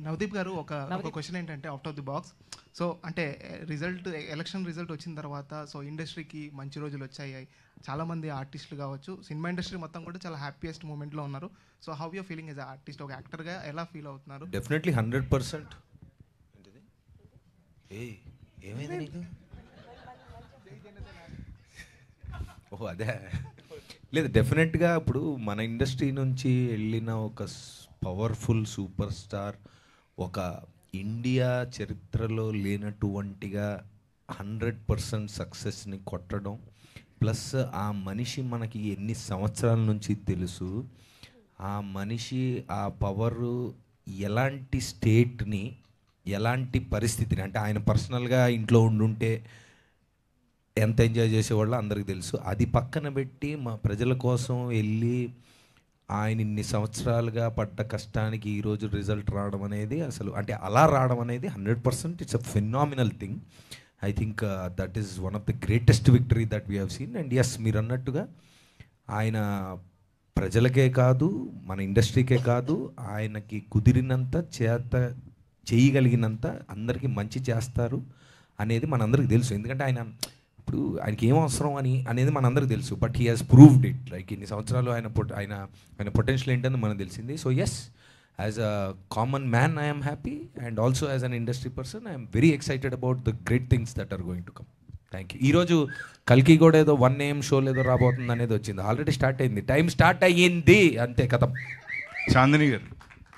నవదీప్ గారు ఒక క్వశ్చన్ ఏంటంటే out of the box. So అంటే ఎలక్షన్ రిజల్ట్ వచ్చిన తర్వాత సో ఇండస్ట్రీకి మంచి రోజులు వచ్చాయి, చాలామంది ఆర్టిస్టులు కావచ్చు, సినిమా ఇండస్ట్రీ మొత్తం కూడా చాలా హ్యాపీయెస్ట్ మూమెంట్లో ఉన్నారు. So how your feeling as artist, ఒక యాక్టర్గా ఎలా ఫీల్ అవుతున్నారు? డెఫినెట్లీ 100%. ఏమైంది నీకు? ఓహో అదే లేదు, డెఫినెట్గా ఇప్పుడు మన ఇండస్ట్రీ నుంచి వెళ్ళిన ఒక పవర్ఫుల్ సూపర్ స్టార్ ఒక ఇండియా చరిత్రలో లేనటువంటిగా 100% సక్సెస్ని కొట్టడం, ప్లస్ ఆ మనిషి మనకి ఎన్ని సంవత్సరాల నుంచి తెలుసు, ఆ మనిషి ఆ పవరు ఎలాంటి స్టేట్ని ఎలాంటి పరిస్థితిని, అంటే ఆయన పర్సనల్గా ఇంట్లో ఉండుంటే ఎంత ఎంజాయ్ చేసేవాళ్ళో అందరికీ తెలుసు. అది పక్కన పెట్టి మా ప్రజల కోసం వెళ్ళి ఆయన ఇన్ని సంవత్సరాలుగా పడ్డ కష్టానికి ఈరోజు రిజల్ట్ రావడం అనేది అసలు అంటే అలా రావడం అనేది 100% it's a phenomenal thing. I think that is one of the greatest victory that we have seen. And yes, మీరు అన్నట్టుగా ఆయన ప్రజలకే కాదు, మన ఇండస్ట్రీకే కాదు, ఆయనకి కుదిరినంత చేయగలిగినంత అందరికీ మంచి చేస్తారు అనేది మనందరికీ తెలుసు. ఎందుకంటే ఇప్పుడు ఆయనకి ఏం అవసరం అనేది మనందరికీ తెలుసు. But he has proved it. Like ఇన్ని సంవత్సరాలు ఆయన పొటెన్షియల్ ఏంటని మనకు తెలిసింది. So yes, as a common man I'm happy, and also as an industry person I'm very excited about the great things that are going to come. Thank you. ఈరోజు కల్కి కూడా ఏదో 1 AM షోలు ఏదో రాబోతుంది అనేది వచ్చింది. ఆల్రెడీ స్టార్ట్ అయింది, టైం స్టార్ట్ అయ్యింది, అంతే కథం. చాందిని గారు